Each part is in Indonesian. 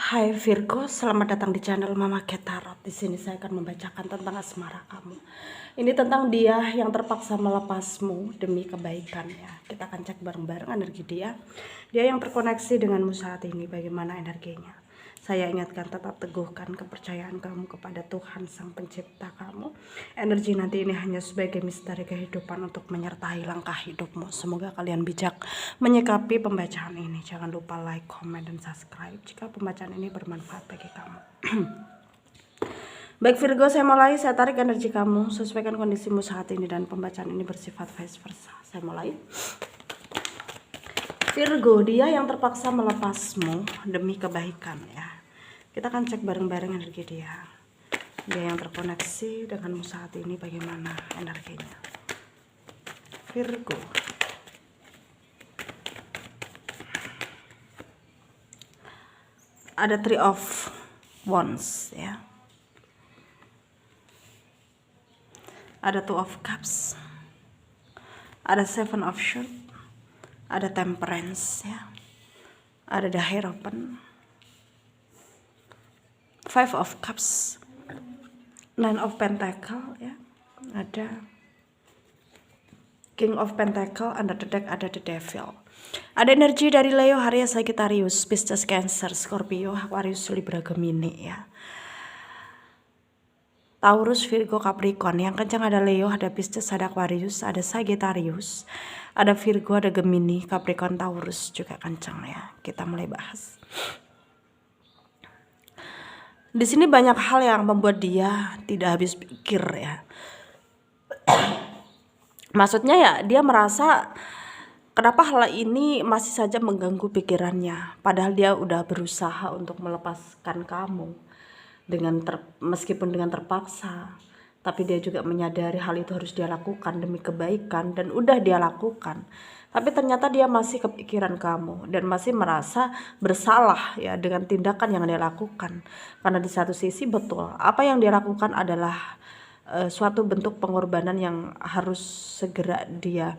Hai Virgo, selamat datang di channel Mama Tarot. Di sini saya akan membacakan tentang asmara kamu. Ini tentang dia yang terpaksa melepasmu demi kebaikan ya. Kita akan cek bareng-bareng energi dia. Dia yang terkoneksi denganmu saat ini, bagaimana energinya. Saya ingatkan, tetap teguhkan kepercayaan kamu kepada Tuhan Sang Pencipta kamu. Energi nanti ini hanya sebagai misteri kehidupan untuk menyertai langkah hidupmu. Semoga kalian bijak menyikapi pembacaan ini. Jangan lupa like, comment, dan subscribe jika pembacaan ini bermanfaat bagi kamu. Baik Virgo, saya mulai. Saya tarik energi kamu, sesuaikan kondisimu saat ini, dan pembacaan ini bersifat vice versa. Saya mulai. Virgo, dia yang terpaksa melepasmu demi kebaikan ya. Kita akan cek bareng-bareng energi dia. Dia yang terkoneksi denganmu saat ini, bagaimana energinya. Virgo. Ada Three of Wands ya. Ada Two of Cups. Ada Seven of Swords. Ada Temperance ya. Ada The Hierophant. Five of Cups. Nine of Pentacle ya. Ada King of Pentacle. Under the deck ada The Devil. Ada energi dari Leo, Aries, Sagittarius, Pisces, Cancer, Scorpio, Aquarius, Libra, Gemini ya. Taurus, Virgo, Capricorn. Yang kencang ada Leo, ada Pisces, ada Aquarius, ada Sagittarius, ada Virgo, ada Gemini, Capricorn, Taurus juga kencang ya. Kita mulai bahas. Di sini banyak hal yang membuat dia tidak habis pikir ya. Maksudnya ya, dia merasa kenapa hal ini masih saja mengganggu pikirannya, padahal dia udah berusaha untuk melepaskan kamu meskipun dengan terpaksa, tapi dia juga menyadari hal itu harus dia lakukan demi kebaikan, dan udah dia lakukan. Tapi ternyata dia masih kepikiran kamu dan masih merasa bersalah ya dengan tindakan yang dia lakukan. Karena di satu sisi betul, apa yang dia lakukan adalah suatu bentuk pengorbanan yang harus segera dia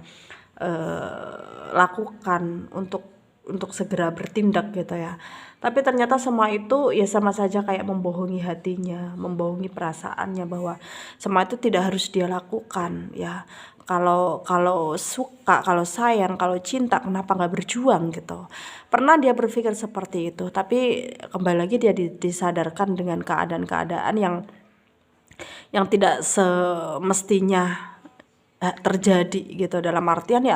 lakukan untuk segera bertindak gitu ya. Tapi ternyata semua itu ya sama saja kayak membohongi hatinya, membohongi perasaannya, bahwa semua itu tidak harus dia lakukan ya. Kalau suka, kalau sayang, kalau cinta, kenapa nggak berjuang gitu. Pernah dia berpikir seperti itu, tapi kembali lagi dia disadarkan dengan keadaan-keadaan yang tidak semestinya terjadi gitu. Dalam artian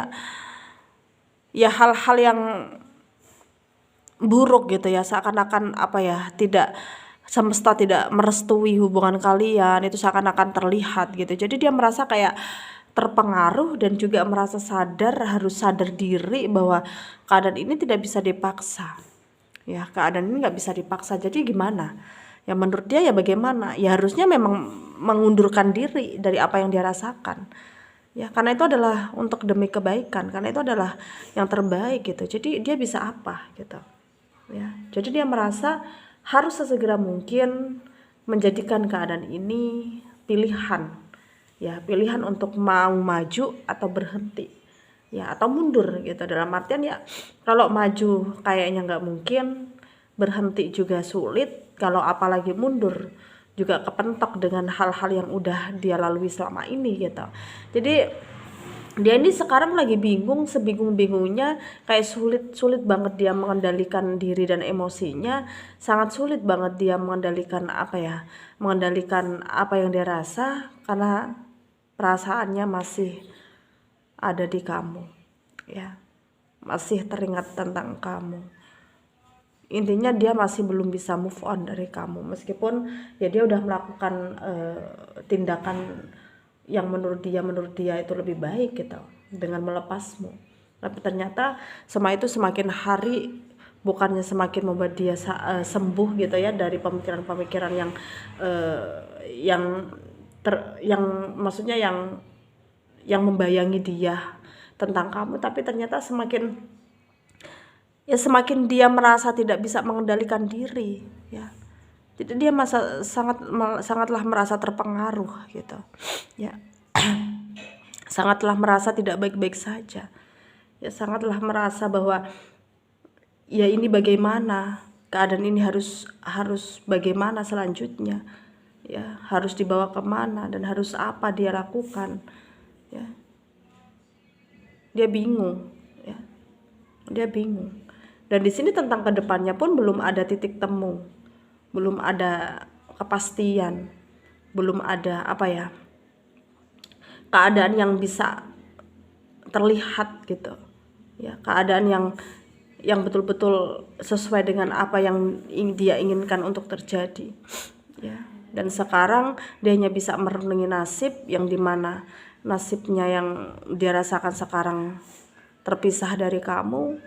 ya hal-hal yang buruk gitu ya, seakan-akan apa ya, semesta tidak merestui hubungan kalian, itu seakan-akan terlihat gitu. Jadi dia merasa kayak terpengaruh dan juga merasa harus sadar diri bahwa keadaan ini tidak bisa dipaksa ya, keadaan ini nggak bisa dipaksa. Jadi gimana ya, menurut dia ya bagaimana ya, harusnya memang mengundurkan diri dari apa yang dia rasakan ya, karena itu adalah untuk demi kebaikan, karena itu adalah yang terbaik gitu. Jadi dia bisa apa gitu ya. Jadi dia merasa harus sesegera mungkin menjadikan keadaan ini pilihan ya, pilihan untuk mau maju atau berhenti ya, atau mundur gitu. Dalam artian ya, kalau maju kayaknya nggak mungkin, berhenti juga sulit, kalau apalagi mundur juga kepentok dengan hal-hal yang udah dia lalui selama ini gitu. Jadi dia ini sekarang lagi bingung, sebingung-bingungnya, kayak sulit banget dia mengendalikan diri dan emosinya, sangat sulit banget dia mengendalikan apa yang dia rasa, karena perasaannya masih ada di kamu ya, masih teringat tentang kamu. Intinya dia masih belum bisa move on dari kamu, meskipun ya dia udah melakukan tindakan yang menurut dia itu lebih baik gitu dengan melepasmu. Tapi ternyata semua itu semakin hari bukannya semakin membuat dia sembuh gitu ya dari pemikiran-pemikiran yang maksudnya yang membayangi dia tentang kamu, tapi ternyata semakin dia merasa tidak bisa mengendalikan diri ya. Jadi dia sangatlah merasa terpengaruh gitu ya. Sangatlah merasa tidak baik-baik saja ya, sangatlah merasa bahwa ya ini bagaimana keadaan ini harus harus bagaimana selanjutnya, ya, harus dibawa kemana dan harus apa dia lakukan, ya. Dia bingung, ya, dia bingung. Dan di sini tentang kedepannya pun belum ada titik temu, belum ada kepastian, belum ada apa ya, keadaan yang bisa terlihat gitu, ya, keadaan yang betul-betul sesuai dengan apa yang dia inginkan untuk terjadi, ya. Dan sekarang dia hanya bisa merenungi nasib yang dimana nasibnya yang dia rasakan sekarang terpisah dari kamu,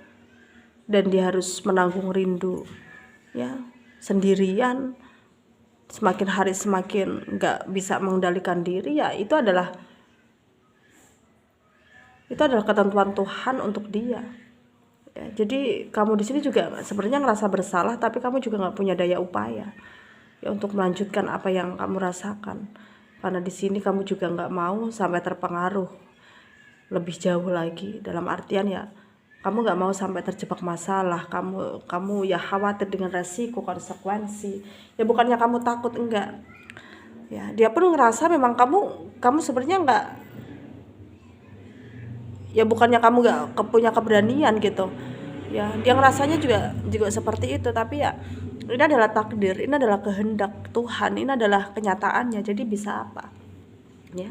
dan dia harus menanggung rindu, ya, sendirian, semakin hari semakin nggak bisa mengendalikan diri. Ya, itu adalah ketentuan Tuhan untuk dia, ya. Jadi kamu di sini juga sebenarnya ngerasa bersalah, tapi kamu juga nggak punya daya upaya, ya, untuk melanjutkan apa yang kamu rasakan, karena di sini kamu juga nggak mau sampai terpengaruh lebih jauh lagi, dalam artian ya kamu nggak mau sampai terjebak masalah, kamu ya khawatir dengan resiko konsekuensi, ya, bukannya kamu takut, enggak, ya. Dia pun ngerasa memang kamu sebenarnya nggak, ya, bukannya kamu nggak punya keberanian gitu, ya. Dia ngerasanya juga seperti itu, tapi ya ini adalah takdir, ini adalah kehendak Tuhan, ini adalah kenyataannya. Jadi bisa apa, ya.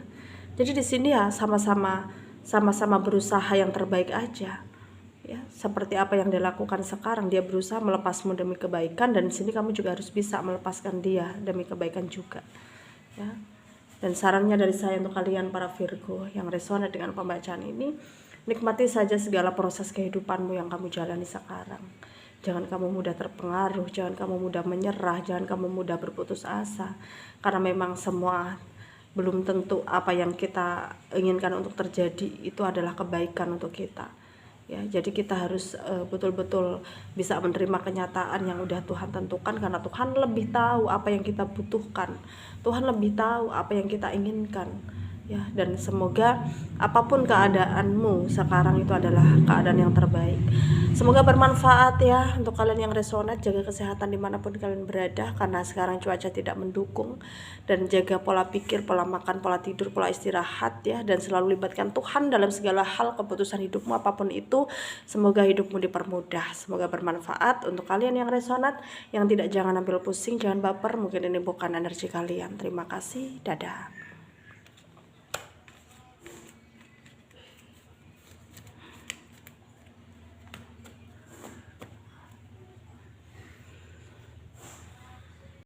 Jadi di sini ya sama-sama berusaha yang terbaik aja, ya. Seperti apa yang dia lakukan sekarang, dia berusaha melepasmu demi kebaikan, dan di sini kamu juga harus bisa melepaskan dia demi kebaikan juga, ya. Dan sarannya dari saya untuk kalian para Virgo yang resonate dengan pembacaan ini, nikmati saja segala proses kehidupanmu yang kamu jalani sekarang. Jangan kamu mudah terpengaruh, jangan kamu mudah menyerah, jangan kamu mudah berputus asa, karena memang semua belum tentu apa yang kita inginkan untuk terjadi itu adalah kebaikan untuk kita, ya. Jadi kita harus betul-betul bisa menerima kenyataan yang udah Tuhan tentukan, karena Tuhan lebih tahu apa yang kita butuhkan, Tuhan lebih tahu apa yang kita inginkan, ya. Dan semoga apapun keadaanmu sekarang itu adalah keadaan yang terbaik. Semoga bermanfaat, ya, untuk kalian yang resonate. Jaga kesehatan dimanapun kalian berada, karena sekarang cuaca tidak mendukung, dan jaga pola pikir, pola makan, pola tidur, pola istirahat, ya, dan selalu libatkan Tuhan dalam segala hal keputusan hidupmu apapun itu. Semoga hidupmu dipermudah, semoga bermanfaat. Untuk kalian yang resonate, yang tidak, jangan ambil pusing, jangan baper, mungkin ini bukan energi kalian. Terima kasih, dadah.